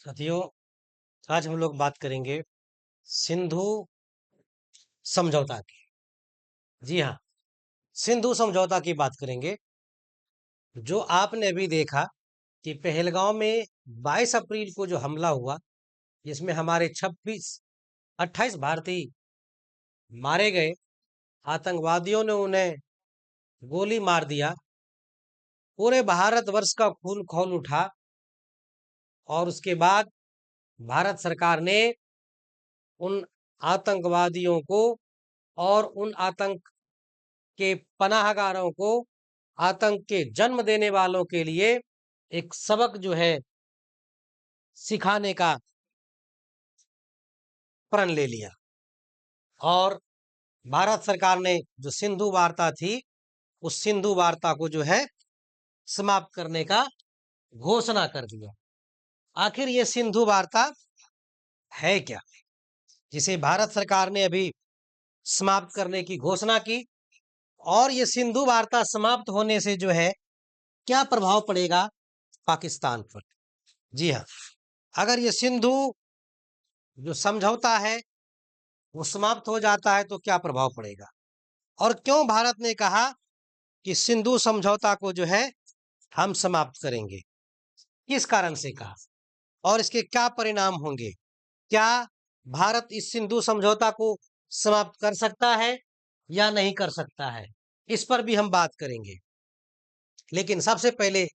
साथियों, आज हम लोग बात करेंगे सिंधु समझौता की। जी हाँ, सिंधु समझौता की बात करेंगे। जो आपने अभी देखा कि पहलगांव में 22 अप्रैल को जो हमला हुआ, जिसमें हमारे 28 भारतीय मारे गए, आतंकवादियों ने उन्हें गोली मार दिया। पूरे भारतवर्ष का खून खौल उठा और उसके बाद भारत सरकार ने उन आतंकवादियों को और उन आतंक के पनाहगारों को, आतंक के जन्म देने वालों के लिए एक सबक जो है सिखाने का प्रण ले लिया। और भारत सरकार ने जो सिंधु वार्ता थी, उस सिंधु वार्ता को जो है समाप्त करने का घोषणा कर दिया। आखिर ये सिंधु वार्ता है क्या, जिसे भारत सरकार ने अभी समाप्त करने की घोषणा की? और ये सिंधु वार्ता समाप्त होने से जो है क्या प्रभाव पड़ेगा पाकिस्तान पर? जी हाँ, अगर ये सिंधु जो समझौता है वो समाप्त हो जाता है तो क्या प्रभाव पड़ेगा, और क्यों भारत ने कहा कि सिंधु समझौता को जो है हम समाप्त करेंगे, किस कारण से कहा, और इसके क्या परिणाम होंगे? क्या भारत इस सिंधु समझौता को समाप्त कर सकता है या नहीं कर सकता है, इस पर भी हम बात करेंगे। लेकिन सबसे पहले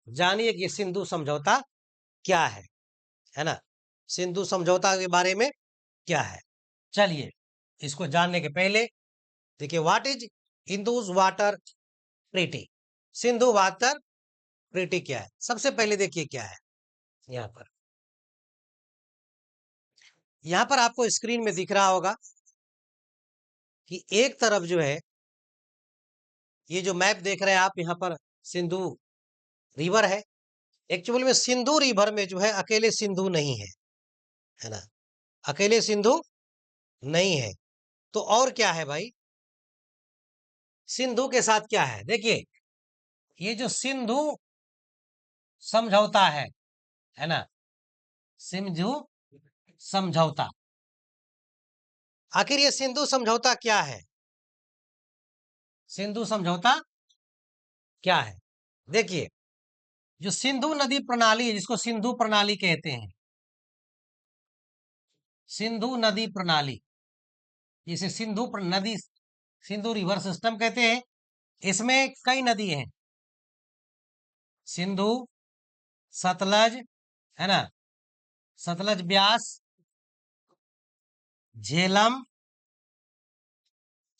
जानिए कि सिंधु समझौता क्या है ना? सिंधु समझौता के बारे में क्या है, चलिए इसको जानने के पहले देखिए, what is Indus water treaty. Sindhu water treaty क्या है, सबसे पहले देखिए क्या है। यहां पर आपको स्क्रीन में दिख रहा होगा कि एक तरफ जो है, ये जो मैप देख रहे हैं आप, यहां पर सिंधु रिवर है। एक्चुअल में सिंधु रिवर में जो है अकेले सिंधु नहीं है ना? अकेले सिंधु नहीं है तो और क्या है भाई? सिंधु के साथ क्या है, देखिए ये जो सिंधु समझौता है ना, सिंधु समझौता, आखिर ये सिंधु समझौता क्या है? सिंधु समझौता क्या है, देखिए जो सिंधु नदी प्रणाली है, जिसको सिंधु प्रणाली कहते हैं, सिंधु नदी प्रणाली, जिसे नदी, सिंधु रिवर सिस्टम कहते हैं। इसमें कई नदी हैं, सिंधु, सतलज, है ना, सतलज, ब्यास, झेलम,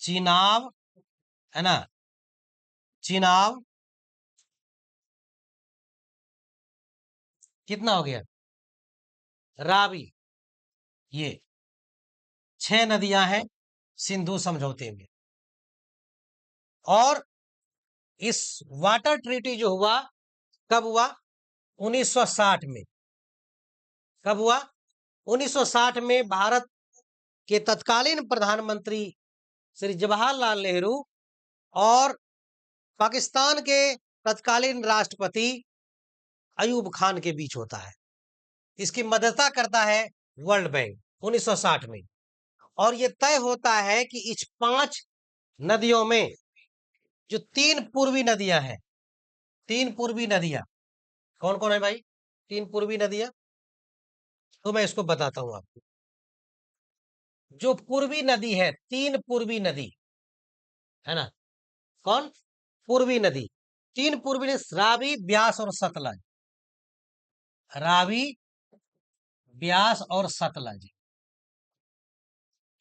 चिनाब, है ना, चिनाब, कितना हो गया, रावी, ये 6 नदियां हैं सिंधु समझौते में। और इस वाटर ट्रीटी जो हुआ, कब हुआ? 1960 में। कब हुआ? 1960 में भारत के तत्कालीन प्रधानमंत्री श्री जवाहरलाल नेहरू और पाकिस्तान के तत्कालीन राष्ट्रपति अयूब खान के बीच होता है। इसकी मदद करता है वर्ल्ड बैंक 1960 में। और यह तय होता है कि इस 5 नदियों में जो 3 पूर्वी नदियां हैं, 3 पूर्वी नदियां कौन कौन है भाई? 3 पूर्वी नदियां, तो मैं इसको बताता हूं आपको। जो पूर्वी नदी है, 3 पूर्वी नदी है ना, कौन? पूर्वी नदी, 3 पूर्वी नदी, रावी, ब्यास और सतलज। रावी, ब्यास और सतलज,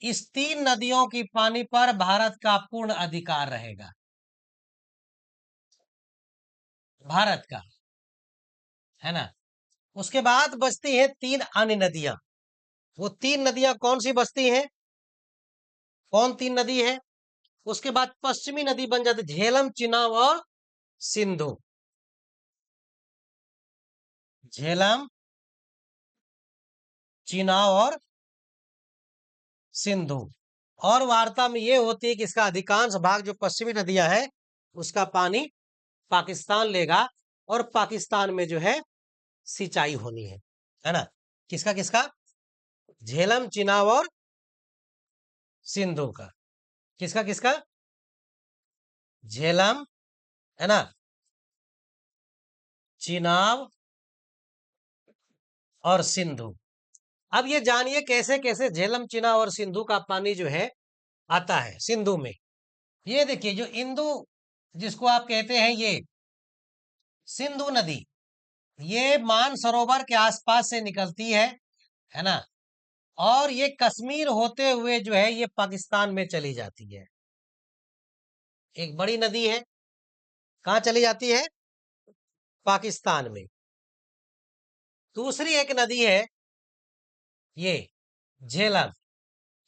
इस 3 नदियों की पानी पर भारत का पूर्ण अधिकार रहेगा, भारत का, है ना। उसके बाद बचती है 3 अन्य नदियां। वो 3 नदियां कौन सी बचती हैं? कौन 3 नदी है? उसके बाद पश्चिमी नदी बन जाती, झेलम, चिनाब और सिंधु। झेलम, चिनाब और सिंधु। और वार्ता में यह होती है कि इसका अधिकांश भाग जो पश्चिमी नदियां है, उसका पानी पाकिस्तान लेगा और पाकिस्तान में जो है सिंचाई होनी है ना। किसका किसका? झेलम, चिनाब और सिंधु का। किसका किसका? झेलम, है ना, चिनाब और सिंधु। अब ये जानिए कैसे कैसे झेलम, चिनाब और सिंधु का पानी जो है आता है सिंधु में। ये देखिए, जो इंदु जिसको आप कहते हैं, ये सिंधु नदी, ये मानसरोवर के आसपास से निकलती है ना, और ये कश्मीर होते हुए जो है ये पाकिस्तान में चली जाती है। एक बड़ी नदी है, कहाँ चली जाती है? पाकिस्तान में। दूसरी एक नदी है ये झेलम,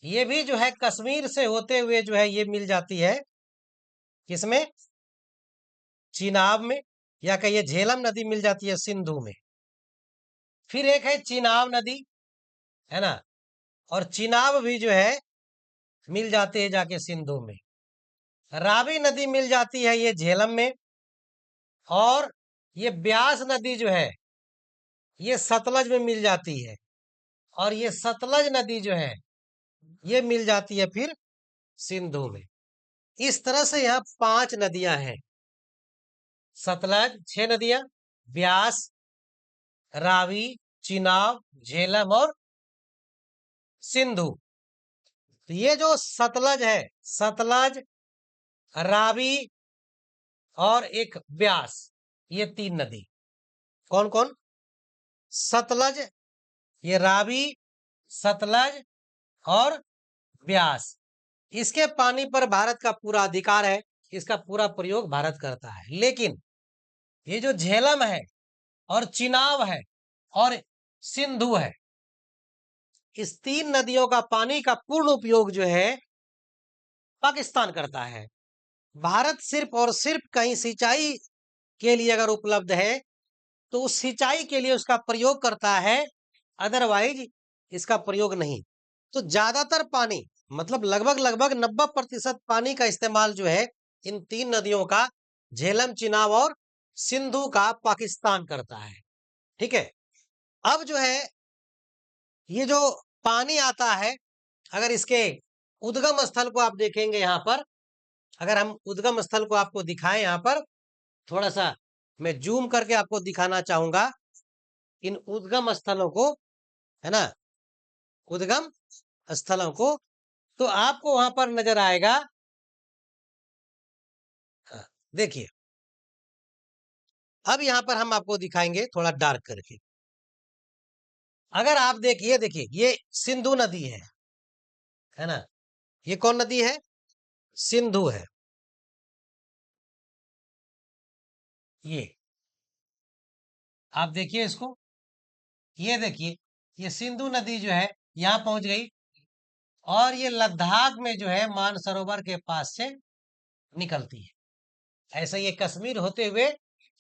ये भी जो है कश्मीर से होते हुए जो है ये मिल जाती है किसमें? चिनाब में, या कहिए झेलम नदी मिल जाती है सिंधु में। फिर एक है चिनाब नदी, है ना, और चिनाब भी जो है मिल जाते हैं जाके सिंधु में। रावी नदी मिल जाती है ये झेलम में, और ये ब्यास नदी जो है ये सतलज में मिल जाती है, और ये सतलज नदी जो है ये मिल जाती है फिर सिंधु में। इस तरह से यहाँ 5 नदियां हैं। सतलज 6 नदियां, ब्यास, रावी, चिनाब, झेलम और सिंधु। तो ये जो सतलज है, सतलज, रावी और एक ब्यास, ये 3 नदी। कौन कौन? सतलज, ये रावी, सतलज और ब्यास। इसके पानी पर भारत का पूरा अधिकार है, इसका पूरा प्रयोग भारत करता है। लेकिन ये जो झेलम है और चिनाब है और सिंधु है, इस 3 नदियों का पानी का पूर्ण उपयोग जो है पाकिस्तान करता है। भारत सिर्फ और सिर्फ कहीं सिंचाई के लिए अगर उपलब्ध है तो उस सिंचाई के लिए उसका प्रयोग करता है, अदरवाइज इसका प्रयोग नहीं। तो ज्यादातर पानी, मतलब लगभग लगभग 90% पानी का इस्तेमाल जो है इन 3 नदियों का, झेलम, चिनाब और सिंधु का, पाकिस्तान करता है। ठीक है। अब जो है ये जो पानी आता है, अगर इसके उद्गम स्थल को आप देखेंगे, यहाँ पर अगर हम उद्गम स्थल को आपको दिखाएं, यहाँ पर थोड़ा सा मैं जूम करके आपको दिखाना चाहूंगा इन उद्गम स्थलों को, है ना, उद्गम स्थलों को, तो आपको वहां पर नजर आएगा। हाँ, देखिए, अब यहां पर हम आपको दिखाएंगे थोड़ा डार्क करके। अगर आप देखिए ये सिंधु नदी है ना, ये कौन नदी है? सिंधु है। ये आप देखिए इसको, ये देखिए, ये सिंधु नदी जो है यहां पहुंच गई, और ये लद्दाख में जो है मानसरोवर के पास से निकलती है। ऐसे ये कश्मीर होते हुए,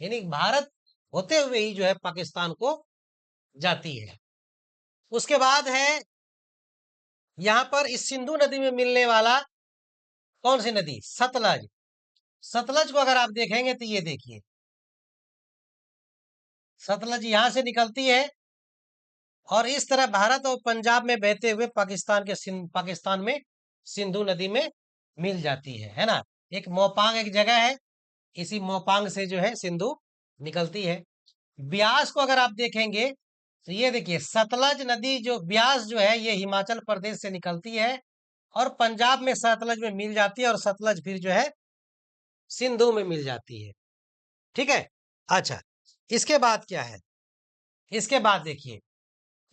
यानी भारत होते हुए ही जो है पाकिस्तान को जाती है। उसके बाद है यहां पर इस सिंधु नदी में मिलने वाला कौन सी नदी? सतलज। सतलज को अगर आप देखेंगे तो ये देखिए, सतलज यहां से निकलती है और इस तरह भारत और पंजाब में बहते हुए पाकिस्तान में सिंधु नदी में मिल जाती है ना। एक मोपांग एक जगह है, इसी मोपांग से जो है सिंधु निकलती है। ब्यास को अगर आप देखेंगे तो ये देखिए, सतलज नदी जो ब्यास जो है ये हिमाचल प्रदेश से निकलती है और पंजाब में सतलज में मिल जाती है, और सतलज फिर जो है सिंधु में मिल जाती है। ठीक है। अच्छा, इसके बाद क्या है? इसके बाद देखिए,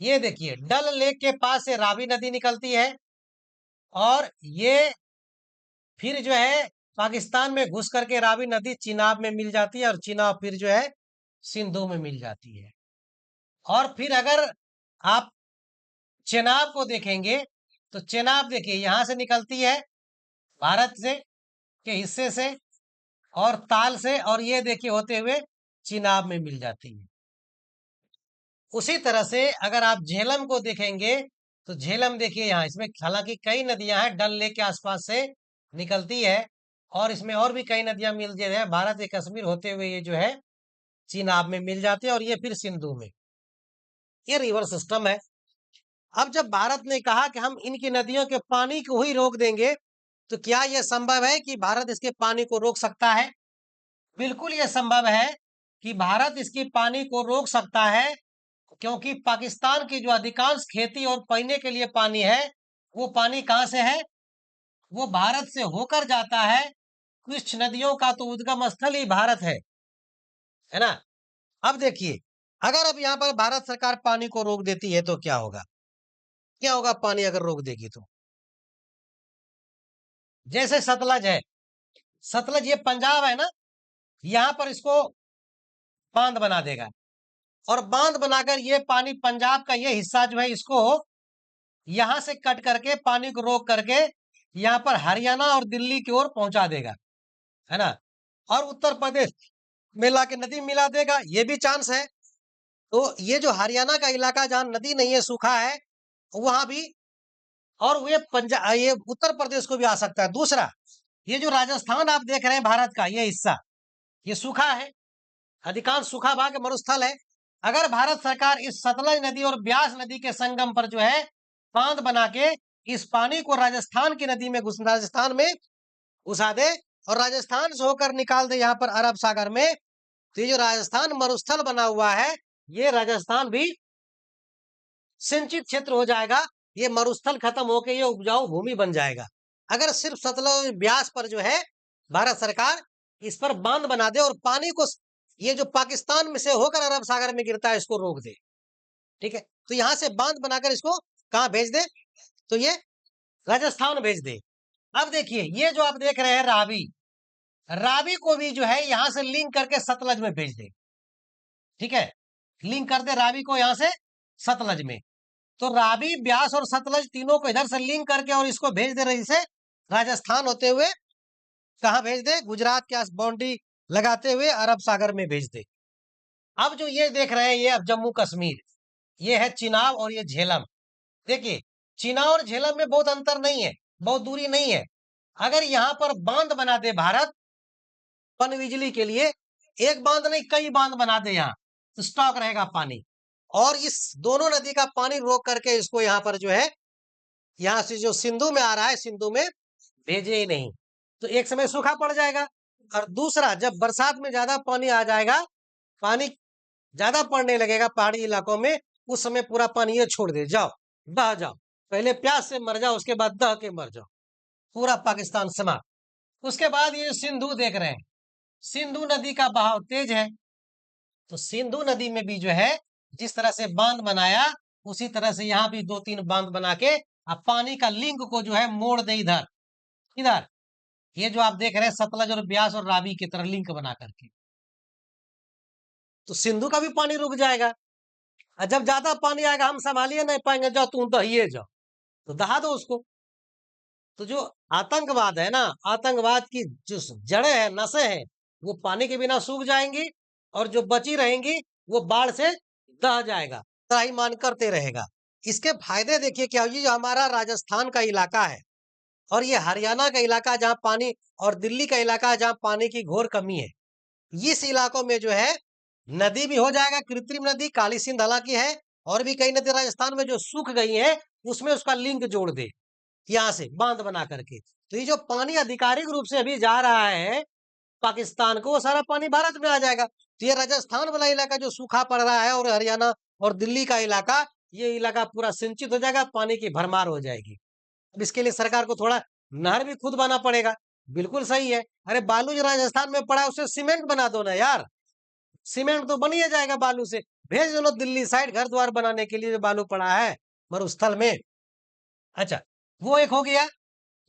ये देखिए, डल लेक के पास से रावी नदी निकलती है, और ये फिर जो है पाकिस्तान में घुस करके रावी नदी चिनाब में मिल जाती है, और चिनाब फिर जो है सिंधु में मिल जाती है। और फिर अगर आप चेनाब को देखेंगे तो चेनाब देखिए यहां से निकलती है भारत से के हिस्से से और ताल से, और ये देखिए होते हुए चिनाब में मिल जाती है। उसी तरह से अगर आप झेलम को देखेंगे तो झेलम देखिए यहाँ, इसमें हालांकि कई नदियां हैं, डल लेक के आसपास से निकलती है, और इसमें और भी कई नदियां मिल जाती है, भारत के कश्मीर होते हुए ये जो है चिनाब में मिल जाती है, और ये फिर सिंधु में। ये रिवर सिस्टम है। अब जब भारत ने कहा कि हम इनकी नदियों के पानी को ही रोक देंगे, तो क्या यह संभव है कि भारत इसके पानी को रोक सकता है? बिल्कुल यह संभव है कि भारत इसकी पानी को रोक सकता है, क्योंकि पाकिस्तान की जो अधिकांश खेती और पीने के लिए पानी है, वो पानी कहाँ से है? वो भारत से होकर जाता है। कुछ नदियों का तो उद्गम स्थल ही भारत है ना? अब देखिए, अगर अब यहाँ पर भारत सरकार पानी को रोक देती है तो क्या होगा? क्या होगा पानी अगर रोक देगी तो? जैसे सतलज है, सतलज ये पंजाब है ना, यहाँ पर इसको बांध बना देगा, और बांध बनाकर ये पानी पंजाब का ये हिस्सा जो है इसको यहां से कट करके पानी को रोक करके यहाँ पर हरियाणा और दिल्ली की ओर पहुंचा देगा, है ना? और उत्तर प्रदेश में लाके नदी मिला देगा, ये भी चांस है। तो ये जो हरियाणा का इलाका जहां नदी नहीं है, सूखा है, वहां भी, और ये पंजाब, ये उत्तर प्रदेश को भी आ सकता है। दूसरा, ये जो राजस्थान आप देख रहे हैं भारत का ये हिस्सा, ये सूखा है, अधिकांश सूखा भाग मरुस्थल है। अगर भारत सरकार इस सतलज नदी और ब्यास नदी के संगम पर जो है बांध बना के इस पानी को राजस्थान की नदी में राजस्थान में घुसा दे, और राजस्थान से होकर निकाल दे यहाँ पर अरब सागर में, तो ये जो राजस्थान मरुस्थल बना हुआ है, ये राजस्थान भी सिंचित क्षेत्र हो जाएगा। ये मरुस्थल खत्म होकर ये उपजाऊ भूमि बन जाएगा। अगर सिर्फ सतलज ब्यास पर जो है भारत सरकार इस पर बांध बना दे और पानी को ये जो पाकिस्तान में से होकर अरब सागर में गिरता है इसको रोक दे, ठीक है, तो यहां से बांध बनाकर इसको कहां भेज दे? तो ये राजस्थान भेज दे। अब देखिए, ये जो आप देख रहे हैं रावी, रावी को भी जो है यहां से लिंक करके सतलज में भेज दे, ठीक है, लिंक कर दे रावी को यहां से सतलज में। तो रावी, ब्यास और सतलज तीनों को इधर से लिंक करके और इसको भेज दे रही से राजस्थान होते हुए कहां भेज दे? गुजरात के आस बाउंड्री लगाते हुए अरब सागर में भेज दे। अब जो ये देख रहे हैं, ये अब जम्मू कश्मीर, ये है चिनाब और ये झेलम। देखिए, चिनाब और झेलम में बहुत अंतर नहीं है, बहुत दूरी नहीं है। अगर यहां पर बांध बना दे भारत पन बिजली के लिए, एक बांध नहीं कई बांध बना दे यहाँ, तो स्टॉक रहेगा पानी, और इस दोनों नदी का पानी रोक करके इसको यहाँ पर जो है, यहाँ से जो सिंधु में आ रहा है, सिंधु में भेजे ही नहीं, तो एक समय सूखा पड़ जाएगा। और दूसरा, जब बरसात में ज्यादा पानी आ जाएगा, पानी ज्यादा पड़ने लगेगा पहाड़ी इलाकों में, उस समय पूरा पानी ये छोड़ दे, जाओ बह जाओ, पहले प्यास से मर जाओ, उसके बाद दह के मर जाओ, पूरा पाकिस्तान समाप्त। उसके बाद ये सिंधु देख रहे हैं, सिंधु नदी का बहाव तेज है, तो सिंधु नदी में भी जो है जिस तरह से बांध बनाया, उसी तरह से यहाँ भी 2-3 बांध बना के अब पानी का लिंक को जो है मोड़ दे इधर, इधर, ये जो आप देख रहे हैं सतलज और ब्यास और रावी की तरह लिंक बना करके, तो सिंधु का भी पानी रुक जाएगा। और जब ज्यादा पानी आएगा, हम संभालिए नहीं पाएंगे, जाओ तुम दहिए जाओ, तो दहा दो उसको। तो जो आतंकवाद है ना, आतंकवाद की जो जड़ें हैं, नसें हैं, वो पानी के बिना सूख जाएंगी, और जो बची रहेंगी वो बाढ़ से दह जाएगा, त्राहिमाम करते रहेगा। इसके फायदे देखिए क्या, ये जो हमारा राजस्थान का इलाका है और ये हरियाणा का इलाका जहां पानी, और दिल्ली का इलाका जहां पानी की घोर कमी है, इस इलाकों में जो है नदी भी हो जाएगा, कृत्रिम नदी काली सिंध हालांकि है, और भी कई नदी राजस्थान में जो सूख गई है, उसमें उसका लिंक जोड़ दे यहां से बांध बना करके, तो ये जो पानी आधिकारिक रूप से अभी जा रहा है पाकिस्तान को, वो सारा पानी भारत में आ जाएगा। तो ये राजस्थान वाला इलाका जो सूखा पड़ रहा है, और हरियाणा और दिल्ली का इलाका, ये इलाका पूरा सिंचित हो जाएगा, पानी की भरमार हो जाएगी। अब इसके लिए सरकार को थोड़ा नहर भी खुद बना पड़ेगा। बिल्कुल सही है, अरे बालू जो राजस्थान में पड़ा है उससे सीमेंट बना दो ना यार, सीमेंट तो बन ही जाएगा बालू से, भेज दो दिल्ली साइड घर द्वार बनाने के लिए जो बालू पड़ा है मरुस्थल में। अच्छा, वो एक हो गया।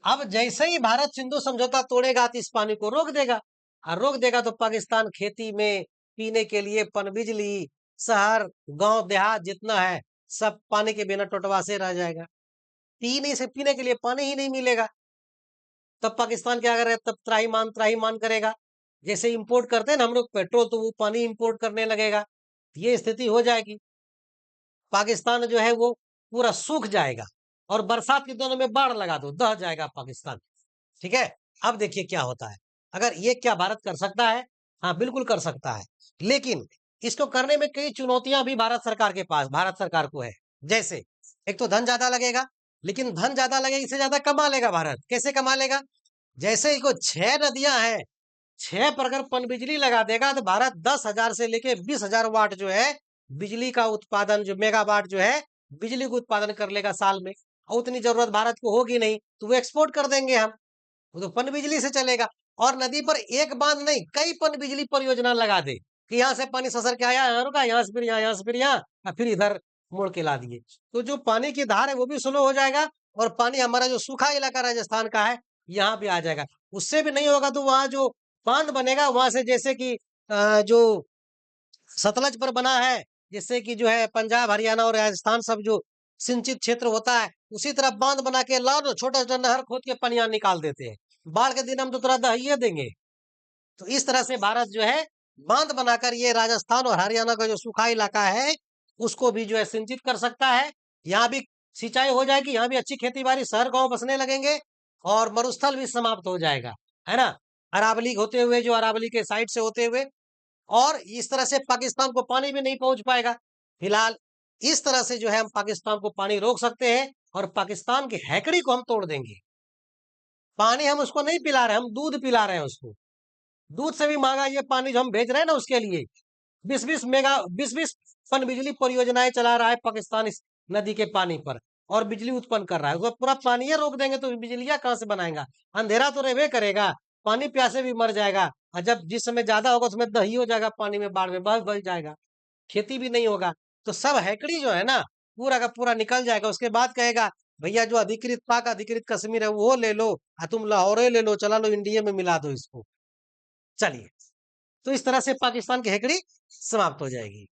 अब जैसे ही भारत सिंधु समझौता तोड़ेगा तो इस पानी को रोक देगा, और रोक देगा तो पाकिस्तान खेती में पीने के लिए पनबिजली, शहर गांव देहात जितना है सब पानी के बिना टोटवा से रह जाएगा, पीने से पीने के लिए पानी ही नहीं मिलेगा। तब पाकिस्तान क्या करेगा? तब त्राहिमाम त्राहिमाम करेगा, जैसे इंपोर्ट करते हैं ना हम लोग पेट्रोल, तो वो पानी इंपोर्ट करने लगेगा, ये स्थिति हो जाएगी। पाकिस्तान जो है वो पूरा सूख जाएगा, और बरसात के दिनों में बाढ़ लगा दो, दह जाएगा पाकिस्तान, ठीक है। अब देखिए क्या होता है, अगर ये क्या भारत कर सकता है? हाँ बिल्कुल कर सकता है, लेकिन इसको करने में कई चुनौतियां भी भारत सरकार को है। जैसे एक तो धन ज्यादा लगेगा, लेकिन धन ज्यादा लगेगा इससे ज्यादा कमा लेगा भारत। कैसे कमा लेगा? जैसे ही को 6 नदियां हैं, 6 पर अगर पनबिजली लगा देगा तो भारत 10,000 से लेके 20,000 वाट जो है बिजली का उत्पादन, जो मेगावाट जो है बिजली का उत्पादन कर लेगा साल में। और उतनी जरूरत भारत को होगी नहीं, तो वो एक्सपोर्ट कर देंगे हम, वो तो पनबिजली से चलेगा। और नदी पर एक बांध नहीं, कई पनबिजली परियोजना लगा दे कि यहाँ से पानी ससर के आया, यहाँ रुका, यहाँ से फिर यहाँ, यहाँ से फिर यहाँ, और फिर इधर मोड़ के ला दिए। तो जो पानी की धार है वो भी स्लो हो जाएगा, और पानी हमारा जो सूखा इलाका राजस्थान का है यहाँ भी आ जाएगा। उससे भी नहीं होगा तो वहां जो बांध बनेगा वहां से, जैसे कि जो सतलज पर बना है, जिससे कि जो है पंजाब, हरियाणा और राजस्थान सब जो सिंचित क्षेत्र होता है, उसी तरह बांध बना के लाओ, छोटा छोटा नहर खोद के पानी यहाँ निकाल देते हैं। बाढ़ के दिन हम तो तुरंत दहिए देंगे। तो इस तरह से भारत जो है बांध बनाकर ये राजस्थान और हरियाणा का जो सूखा इलाका है उसको भी जो है सिंचित कर सकता है। यहाँ भी सिंचाई हो जाएगी, यहाँ भी अच्छी खेती बाड़ी, शहर गांव बसने लगेंगे, और मरुस्थल भी समाप्त हो जाएगा, है ना, अरावली होते हुए, जो अरावली के साइड से होते हुए। और इस तरह से पाकिस्तान को पानी भी नहीं पहुंच पाएगा। फिलहाल इस तरह से जो है हम पाकिस्तान को पानी रोक सकते हैं, और पाकिस्तान की हैकड़ी को हम तोड़ देंगे। पानी हम उसको नहीं पिला रहे, हम दूध पिला रहे हैं उसको। दूध से भी महंगा ये पानी जो हम भेज रहे हैं ना, उसके लिए 20-20 पन बिजली परियोजनाएं चला रहा है पाकिस्तान इस नदी के पानी पर, और बिजली उत्पन्न कर रहा है। उसको पूरा पानी रोक देंगे तो बिजलियां कहां से बनाएगा? अंधेरा तो रहबे करेगा, पानी प्यासे भी मर जाएगा, और जब जिस समय ज्यादा होगा उसमें दही हो जाएगा, पानी में बाढ़ में बह जाएगा, खेती भी नहीं होगा। तो सब हैकड़ी जो है ना पूरा का पूरा निकल जाएगा। उसके बाद कहेगा भैया जो अधिकृत पाक अधिकृत कश्मीर है वो ले लो, तुम लाहौर ले लो, चला लो इंडिया में मिला दो इसको। चलिए, तो इस तरह से पाकिस्तान की हैकड़ी समाप्त हो जाएगी।